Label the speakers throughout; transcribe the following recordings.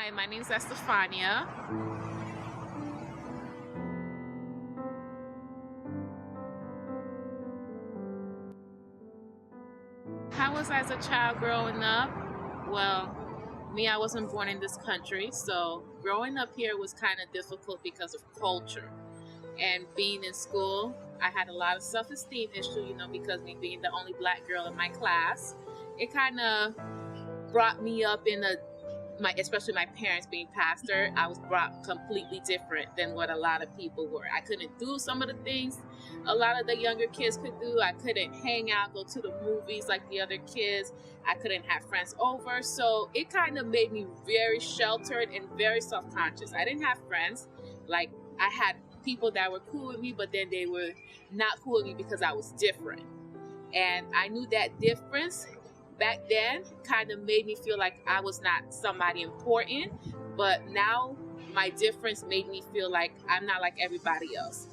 Speaker 1: Hi, my name is Estefania. How was I as a child growing up? Well, I wasn't born in this country, so growing up here was kind of difficult because of culture. And being in school, I had a lot of self-esteem issue, because me being the only black girl in my class, it kind of brought me up in especially my parents being pastor. I was brought completely different than what a lot of people were. I couldn't do some of the things a lot of the younger kids could do. I couldn't hang out, go to the movies like the other kids. I couldn't have friends over. So it kind of made me very sheltered and very self-conscious. I didn't have friends. Like, I had people that were cool with me, but then they were not cool with me because I was different. And I knew that difference back then kind of made me feel like I was not somebody important, but now my difference made me feel like I'm not like everybody else.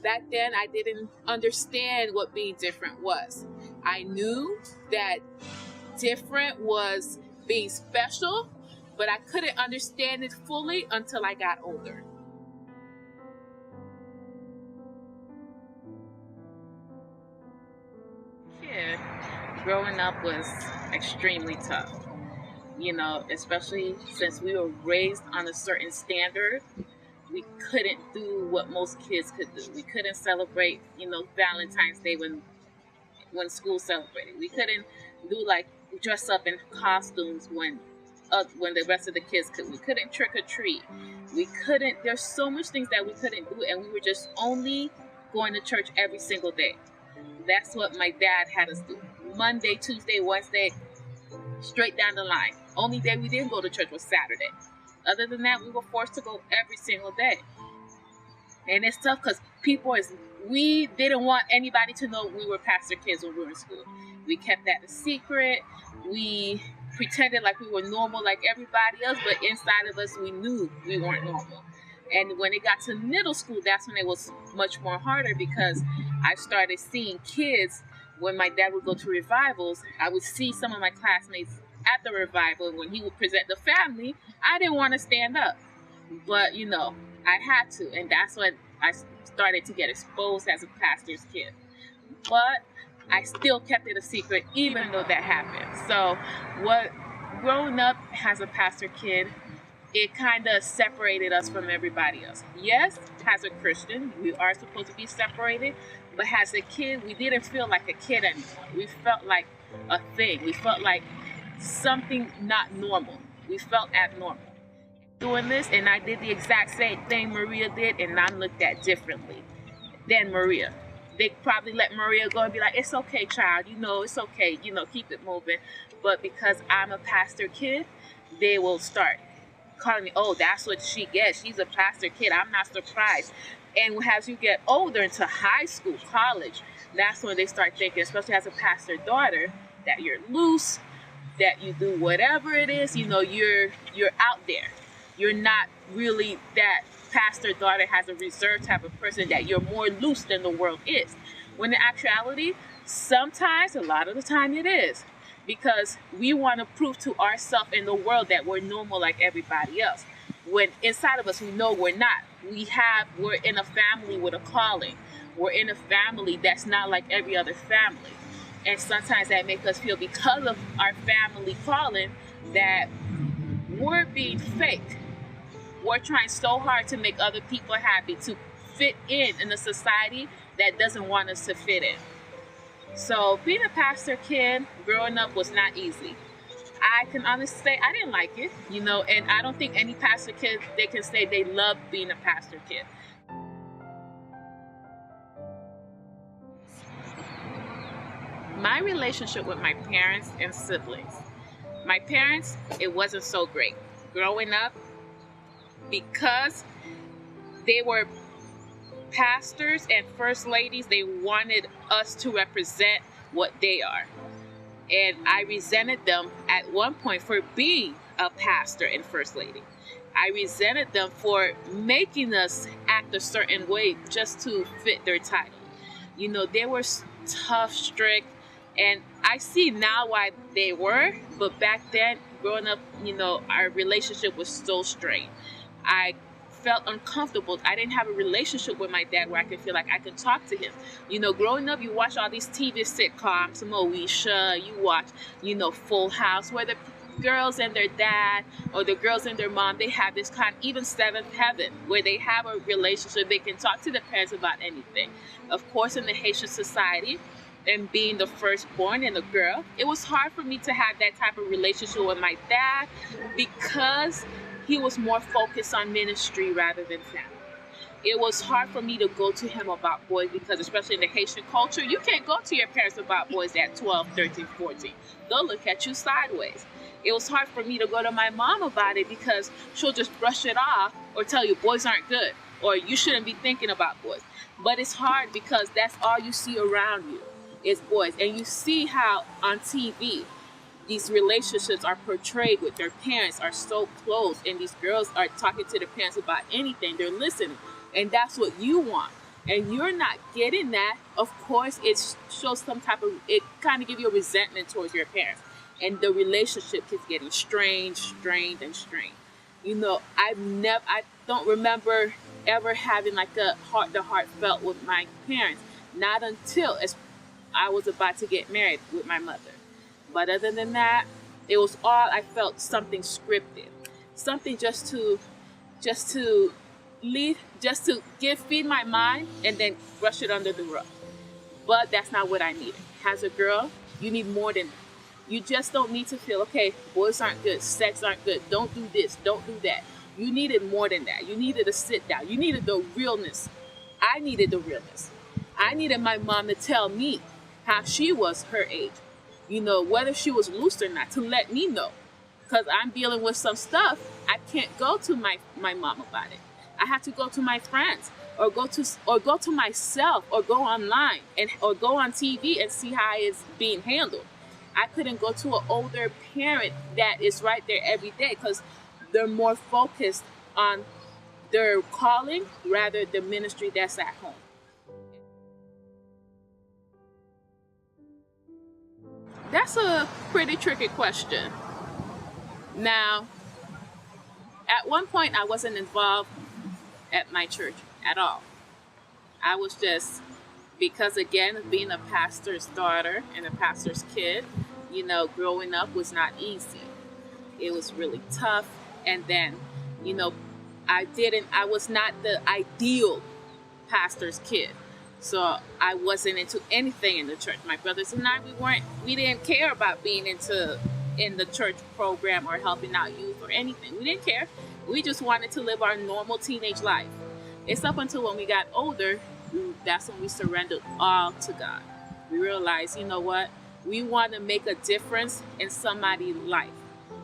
Speaker 1: Back then, I didn't understand what being different was. I knew that different was being special, but I couldn't understand it fully until I got older. Kid, growing up was extremely tough, especially since we were raised on a certain standard. We couldn't do what most kids could do. We couldn't celebrate, Valentine's Day when school celebrated. We couldn't do like dress up in costumes when the rest of the kids could. We couldn't trick or treat. We couldn't. There's so much things that we couldn't do, and we were just only going to church every single day. That's what my dad had us do. Monday, Tuesday, Wednesday, straight down the line. Only day we didn't go to church was Saturday. Other than that, we were forced to go every single day. And it's tough because we didn't want anybody to know we were pastor kids when we were in school. We kept that a secret. We pretended like we were normal like everybody else, but inside of us, we knew we weren't normal. And when it got to middle school, that's when it was much more harder because I started seeing kids. When my dad would go to revivals, I would see some of my classmates at the revival. When he would present the family, I didn't want to stand up. But, I had to. And that's when I started to get exposed as a pastor's kid. But I still kept it a secret, even though that happened. So growing up as a pastor kid, it kind of separated us from everybody else. Yes, as a Christian, we are supposed to be separated, but as a kid, we didn't feel like a kid anymore. We felt like a thing. We felt like something not normal. We felt abnormal. Doing this, and I did the exact same thing Maria did, and I'm looked at differently than Maria. They probably let Maria go and be like, it's okay, child, it's okay, keep it moving. But because I'm a pastor kid, they will start calling me, oh, that's what she gets. She's a pastor kid. I'm not surprised. And as you get older into high school, college, that's when they start thinking, especially as a pastor daughter, that you're loose, that you do whatever it is, you're out there. You're not really that pastor daughter has a reserved type of person, that you're more loose than the world is. When in actuality, sometimes, a lot of the time it is. Because we want to prove to ourselves in the world that we're normal like everybody else. When inside of us, we know we're not. We're in a family with a calling. We're in a family that's not like every other family. And sometimes that makes us feel, because of our family calling, that we're being fake. We're trying so hard to make other people happy, to fit in a society that doesn't want us to fit in. So being a pastor kid growing up was not easy. I can honestly say I didn't like it, and I don't think any pastor kid, they can say they love being a pastor kid. My relationship with my parents and siblings. My parents, it wasn't so great. Growing up, because they were pastors and first ladies, they wanted us to represent what they are. And I resented them at one point for being a pastor and first lady. I resented them for making us act a certain way just to fit their title. They were tough, strict, and I see now why they were, but back then growing up, our relationship was so strained. I felt uncomfortable. I didn't have a relationship with my dad where I could feel like I could talk to him. Growing up, you watch all these TV sitcoms, Moesha, you watch, Full House, where the girls and their dad or the girls and their mom, they have this kind, even Seventh Heaven, where they have a relationship. They can talk to their parents about anything. Of course, in the Haitian society, and being the firstborn and a girl, it was hard for me to have that type of relationship with my dad because he was more focused on ministry rather than family. It was hard for me to go to him about boys because, especially in the Haitian culture, you can't go to your parents about boys at 12, 13, 14. They'll look at you sideways. It was hard for me to go to my mom about it because she'll just brush it off or tell you boys aren't good or you shouldn't be thinking about boys. But it's hard because that's all you see around you is boys. And you see how on TV these relationships are portrayed with their parents are so close, and these girls are talking to their parents about anything. They're listening, and that's what you want. And you're not getting that. Of course, it shows some type of, it kind of gives you a resentment towards your parents. And the relationship is getting strained. I don't remember ever having like a heart-to-heart felt with my parents. Not until I was about to get married with my mother. But other than that, it was all, I felt something scripted. Something just to feed my mind and then brush it under the rug. But that's not what I needed. As a girl, you need more than that. You just don't need to feel, okay, boys aren't good, sex aren't good, don't do this, don't do that. You needed more than that. You needed a sit down. You needed the realness. I needed the realness. I needed my mom to tell me how she was her age. Whether she was loose or not, to let me know. Because I'm dealing with some stuff, I can't go to my mom about it. I have to go to my friends or go to myself or go online or go on TV and see how it's being handled. I couldn't go to an older parent that is right there every day because they're more focused on their calling rather than the ministry that's at home. That's a pretty tricky question. Now, at one point, I wasn't involved at my church at all. I was just, because again, being a pastor's daughter and a pastor's kid, growing up was not easy. It was really tough. And then, I was not the ideal pastor's kid. So I wasn't into anything in the church. My brothers and I, we didn't care about being in the church program or helping out youth or anything. We didn't care. We just wanted to live our normal teenage life. It's up until when we got older, that's when we surrendered all to God. We realized, you know what? We want to make a difference in somebody's life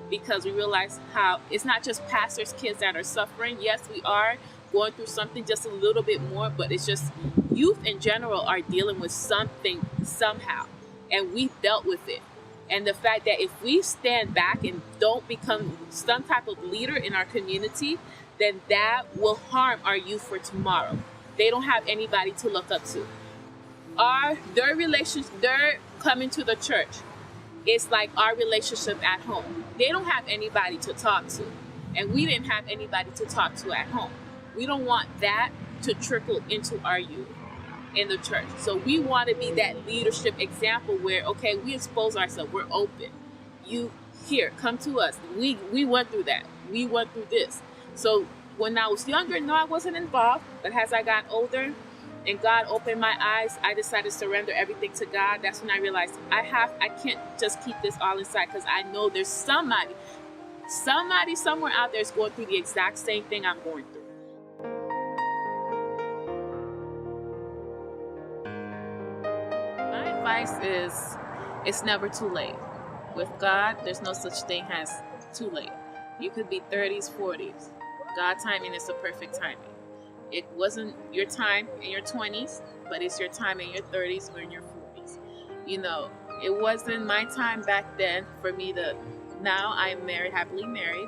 Speaker 1: because we realize how it's not just pastors' kids that are suffering. Yes, we are going through something just a little bit more, but it's just youth in general are dealing with something somehow, and we've dealt with it. And the fact that if we stand back and don't become some type of leader in our community, then that will harm our youth for tomorrow. They don't have anybody to look up to. Their coming to the church, it's like our relationship at home. They don't have anybody to talk to, and we didn't have anybody to talk to at home. We don't want that to trickle into our youth in the church. So we want to be that leadership example where, okay, we expose ourselves, we're open. You here, come to us. We went through that. We went through this. So when I was younger, no, I wasn't involved. But as I got older and God opened my eyes, I decided to surrender everything to God. That's when I realized I can't just keep this all inside because I know there's somebody somewhere out there is going through the exact same thing I'm going through. My advice is it's never too late. With God, there's no such thing as too late. You could be 30s, 40s. God's timing is the perfect timing. It wasn't your time in your 20s, but it's your time in your 30s or in your 40s. It wasn't my time back then for me to, now I'm married, happily married.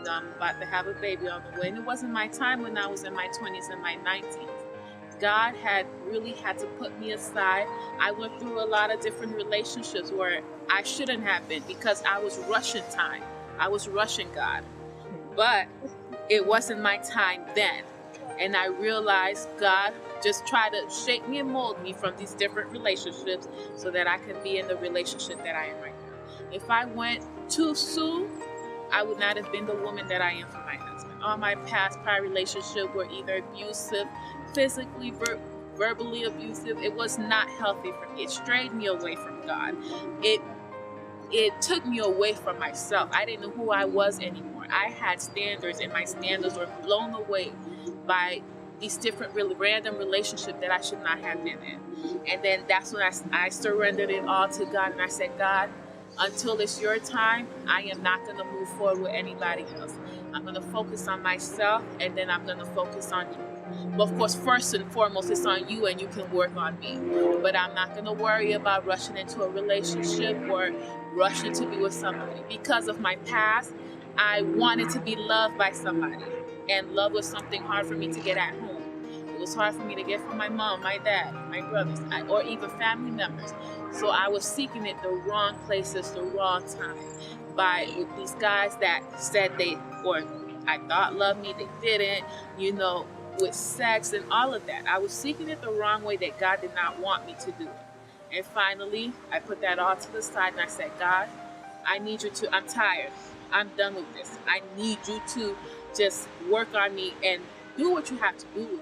Speaker 1: I'm about to have a baby on the way. And it wasn't my time when I was in my 20s and my 19s. God had really had to put me aside. I went through a lot of different relationships where I shouldn't have been because I was rushing time. I was rushing God. But it wasn't my time then. And I realized God just tried to shape me and mold me from these different relationships so that I can be in the relationship that I am right now. If I went too soon, I would not have been the woman that I am for my husband. All my past prior relationships were either abusive, physically, verbally abusive. It was not healthy for me. It strayed me away from God. It took me away from myself. I didn't know who I was anymore. I had standards, and my standards were blown away by these different random relationships that I should not have been in. And then that's when I surrendered it all to God, and I said, God, until it's your time, I am not going to move forward with anybody else. I'm going to focus on myself, and then I'm going to focus on you. But of course, first and foremost, it's on you, and you can work on me. But I'm not going to worry about rushing into a relationship or rushing to be with somebody. Because of my past, I wanted to be loved by somebody. And love was something hard for me to get at home. It was hard for me to get from my mom, my dad, my brothers, or even family members. So I was seeking it the wrong places, the wrong time. With these guys that said or I thought loved me, they didn't, with sex and all of that. I was seeking it the wrong way that God did not want me to do it. And finally, I put that all to the side and I said, God, I need you to, I'm tired. I'm done with this. I need you to just work on me and do what you have to do with me.